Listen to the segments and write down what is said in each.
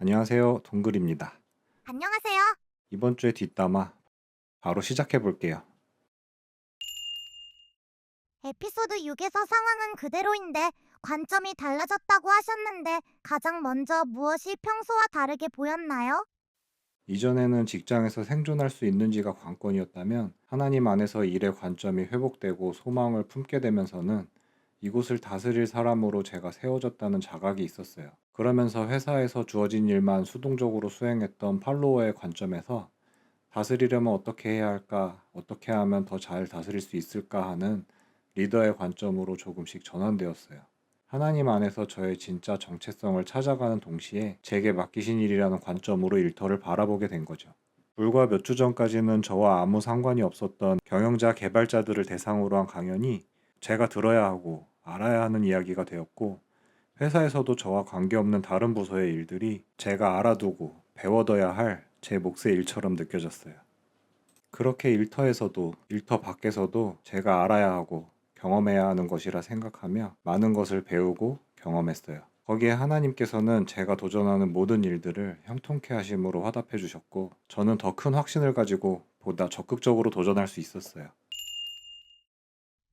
안녕하세요. 동글입니다. 안녕하세요. 이번 주의 뒷담화 바로 시작해 볼게요. 에피소드 6에서 상황은 그대로인데 관점이 달라졌다고 하셨는데 가장 먼저 무엇이 평소와 다르게 보였나요? 이전에는 직장에서 생존할 수 있는지가 관건이었다면 하나님 안에서 일의 관점이 회복되고 소망을 품게 되면서는 이곳을 다스릴 사람으로 제가 세워졌다는 자각이 있었어요. 그러면서 회사에서 주어진 일만 수동적으로 수행했던 팔로워의 관점에서 다스리려면 어떻게 해야 할까, 어떻게 하면 더 잘 다스릴 수 있을까 하는 리더의 관점으로 조금씩 전환되었어요. 하나님 안에서 저의 진짜 정체성을 찾아가는 동시에 제게 맡기신 일이라는 관점으로 일터를 바라보게 된 거죠. 불과 몇 주 전까지는 저와 아무 상관이 없었던 경영자 개발자들을 대상으로 한 강연이 제가 들어야 하고 알아야 하는 이야기가 되었고, 회사에서도 저와 관계없는 다른 부서의 일들이 제가 알아두고 배워둬야 할 제 몫의 일처럼 느껴졌어요. 그렇게 일터에서도 일터 밖에서도 제가 알아야 하고 경험해야 하는 것이라 생각하며 많은 것을 배우고 경험했어요. 거기에 하나님께서는 제가 도전하는 모든 일들을 형통케 하심으로 화답해 주셨고, 저는 더 큰 확신을 가지고 보다 적극적으로 도전할 수 있었어요.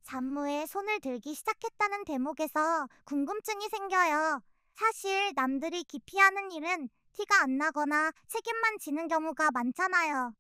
잡무에 손을 들기 시작했다는 대목에서 궁금증이 생겨요. 사실 남들이 기피하는 일은 티가 안 나거나 책임만 지는 경우가 많잖아요.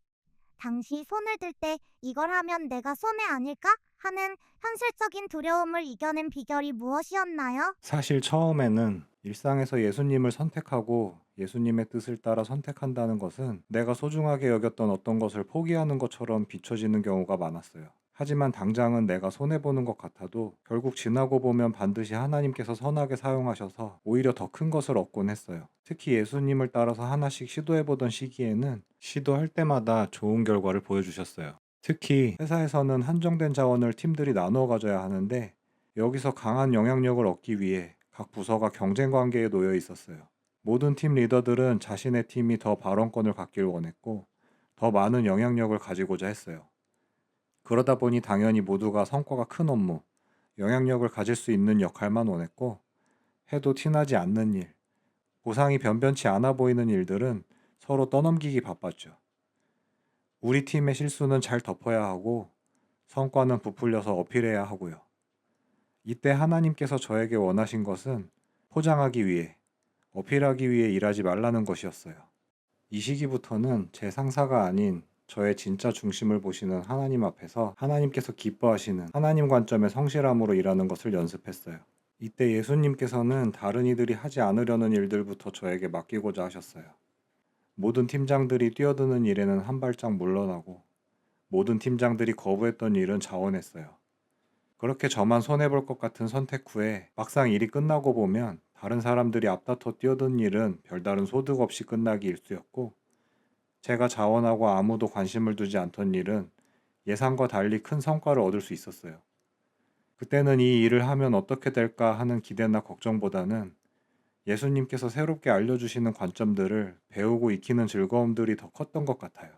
당시 손을 들 때 이걸 하면 내가 손해 아닐까 하는 현실적인 두려움을 이겨낸 비결이 무엇이었나요? 사실 처음에는 일상에서 예수님을 선택하고 예수님의 뜻을 따라 선택한다는 것은 내가 소중하게 여겼던 어떤 것을 포기하는 것처럼 비춰지는 경우가 많았어요. 하지만 당장은 내가 손해보는 것 같아도 결국 지나고 보면 반드시 하나님께서 선하게 사용하셔서 오히려 더 큰 것을 얻곤 했어요. 특히 예수님을 따라서 하나씩 시도해보던 시기에는 시도할 때마다 좋은 결과를 보여주셨어요. 특히 회사에서는 한정된 자원을 팀들이 나누어 가져야 하는데, 여기서 강한 영향력을 얻기 위해 각 부서가 경쟁 관계에 놓여 있었어요. 모든 팀 리더들은 자신의 팀이 더 발언권을 갖길 원했고, 더 많은 영향력을 가지고자 했어요. 그러다 보니 당연히 모두가 성과가 큰 업무, 영향력을 가질 수 있는 역할만 원했고, 해도 티나지 않는 일, 보상이 변변치 않아 보이는 일들은 서로 떠넘기기 바빴죠. 우리 팀의 실수는 잘 덮어야 하고, 성과는 부풀려서 어필해야 하고요. 이때 하나님께서 저에게 원하신 것은 포장하기 위해, 어필하기 위해 일하지 말라는 것이었어요. 이 시기부터는 제 상사가 아닌 저의 진짜 중심을 보시는 하나님 앞에서 하나님께서 기뻐하시는 하나님 관점의 성실함으로 일하는 것을 연습했어요. 이때 예수님께서는 다른 이들이 하지 않으려는 일들부터 저에게 맡기고자 하셨어요. 모든 팀장들이 뛰어드는 일에는 한 발짝 물러나고, 모든 팀장들이 거부했던 일은 자원했어요. 그렇게 저만 손해볼 것 같은 선택 후에 막상 일이 끝나고 보면 다른 사람들이 앞다퉈 뛰어든 일은 별다른 소득 없이 끝나기 일쑤였고, 제가 자원하고 아무도 관심을 두지 않던 일은 예상과 달리 큰 성과를 얻을 수 있었어요. 그때는 이 일을 하면 어떻게 될까 하는 기대나 걱정보다는 예수님께서 새롭게 알려주시는 관점들을 배우고 익히는 즐거움들이 더 컸던 것 같아요.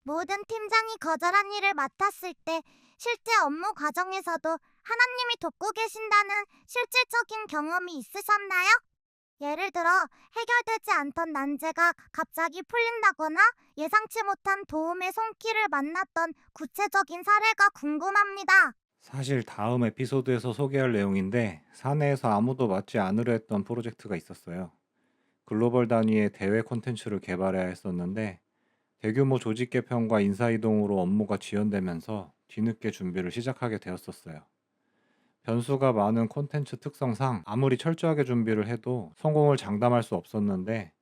모든 팀장이 거절한 일을 맡았을 때 실제 업무 과정에서도 하나님이 돕고 계신다는 실질적인 경험이 있으셨나요? 예를 들어 해결되지 않던 난제가 갑자기 풀린다거나 예상치 못한 도움의 손길을 만났던 구체적인 사례가 궁금합니다. 사실 다음 에피소드에서 소개할 내용인데, 사내에서 아무도 맡지 않으려 했던 프로젝트가 있었어요. 글로벌 단위의 대외 콘텐츠를 개발해야 했었는데, 대규모 조직 개편과 인사이동으로 업무가 지연되면서 뒤늦게 준비를 시작하게 되었었어요. 변수가 많은 콘텐츠 특성상 아무리 철저하게 준비를 해도 성공을 장담할 수 없었는데,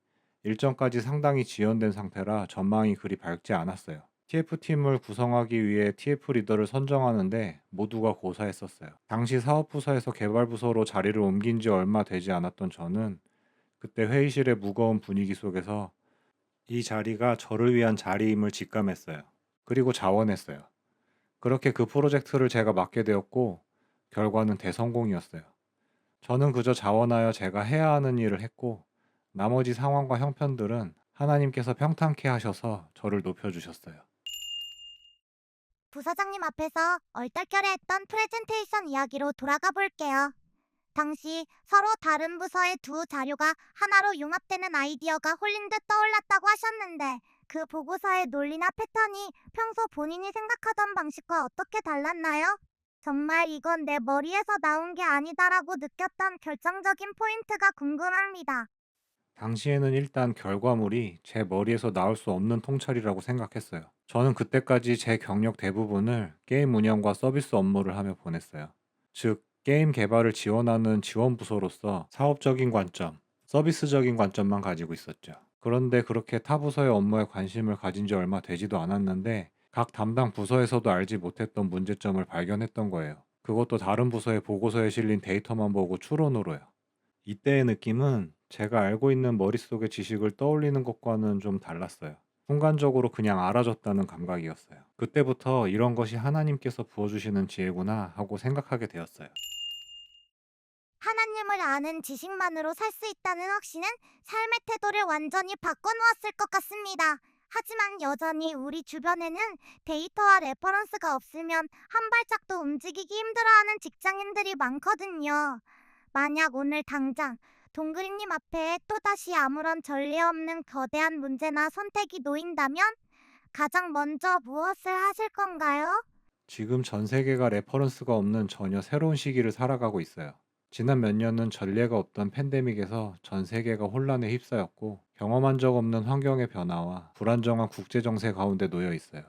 일정까지 상당히 지연된 상태라 전망이 그리 밝지 않았어요. TF팀을 구성하기 위해 TF 리더를 선정하는데 모두가 고사했었어요. 당시 사업부서에서 개발부서로 자리를 옮긴 지 얼마 되지 않았던 저는 그때 회의실의 무거운 분위기 속에서 이 자리가 저를 위한 자리임을 직감했어요. 그리고 자원했어요. 그렇게 그 프로젝트를 제가 맡게 되었고, 결과는 대성공이었어요. 저는 그저 자원하여 제가 해야 하는 일을 했고, 나머지 상황과 형편들은 하나님께서 평탄케 하셔서 저를 높여주셨어요. 부사장님 앞에서 얼떨결에 했던 프레젠테이션 이야기로 돌아가 볼게요. 당시 서로 다른 부서의 두 자료가 하나로 융합되는 아이디어가 홀린 듯 떠올랐다고 하셨는데 그 보고서의 논리나 패턴이 평소 본인이 생각하던 방식과 어떻게 달랐나요? 정말 이건 내 머리에서 나온 게 아니다라고 느꼈던 결정적인 포인트가 궁금합니다. 당시에는 일단 결과물이 제 머리에서 나올 수 없는 통찰이라고 생각했어요. 저는 그때까지 제 경력 대부분을 게임 운영과 서비스 업무를 하며 보냈어요. 즉, 게임 개발을 지원하는 지원 부서로서 사업적인 관점, 서비스적인 관점만 가지고 있었죠. 그런데 그렇게 타 부서의 업무에 관심을 가진 지 얼마 되지도 않았는데 각 담당 부서에서도 알지 못했던 문제점을 발견했던 거예요. 그것도 다른 부서의 보고서에 실린 데이터만 보고 추론으로요. 이때의 느낌은 제가 알고 있는 머릿속의 지식을 떠올리는 것과는 좀 달랐어요. 순간적으로 그냥 알아줬다는 감각이었어요. 그때부터 이런 것이 하나님께서 부어주시는 지혜구나 하고 생각하게 되었어요. 하나님을 아는 지식만으로 살 수 있다는 확신은 삶의 태도를 완전히 바꿔놓았을 것 같습니다. 하지만 여전히 우리 주변에는 데이터와 레퍼런스가 없으면 한 발짝도 움직이기 힘들어하는 직장인들이 많거든요. 만약 오늘 당장 동그리님 앞에 또다시 아무런 전례 없는 거대한 문제나 선택이 놓인다면 가장 먼저 무엇을 하실 건가요? 지금 전 세계가 레퍼런스가 없는 전혀 새로운 시기를 살아가고 있어요. 지난 몇 년은 전례가 없던 팬데믹에서 전 세계가 혼란에 휩싸였고 경험한 적 없는 환경의 변화와 불안정한 국제 정세 가운데 놓여 있어요.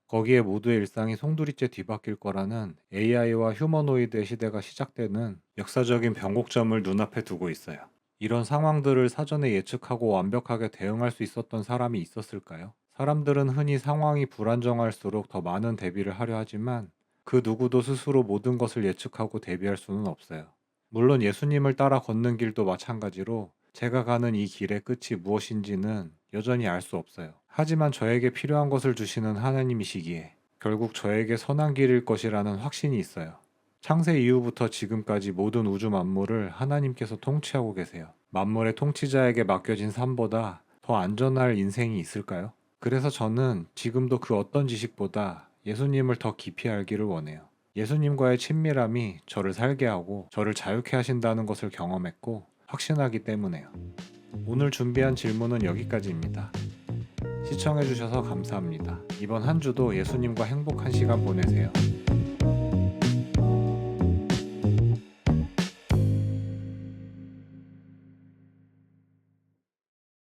거기에 모두의 일상이 송두리째 뒤바뀔 거라는 AI와 휴머노이드의 시대가 시작되는 역사적인 변곡점을 눈앞에 두고 있어요. 이런 상황들을 사전에 예측하고 완벽하게 대응할 수 있었던 사람이 있었을까요? 사람들은 흔히 상황이 불안정할수록 더 많은 대비를 하려 하지만 그 누구도 스스로 모든 것을 예측하고 대비할 수는 없어요. 물론 예수님을 따라 걷는 길도 마찬가지로 제가 가는 이 길의 끝이 무엇인지는 여전히 알 수 없어요. 하지만 저에게 필요한 것을 주시는 하나님이시기에 결국 저에게 선한 길일 것이라는 확신이 있어요. 창세 이후부터 지금까지 모든 우주 만물을 하나님께서 통치하고 계세요. 만물의 통치자에게 맡겨진 삶보다 더 안전할 인생이 있을까요? 그래서 저는 지금도 그 어떤 지식보다 예수님을 더 깊이 알기를 원해요. 예수님과의 친밀함이 저를 살게 하고 저를 자유케 하신다는 것을 경험했고 확신하기 때문에요. 오늘 준비한 질문은 여기까지입니다. 시청해주셔서 감사합니다. 이번 한 주도 예수님과 행복한 시간 보내세요.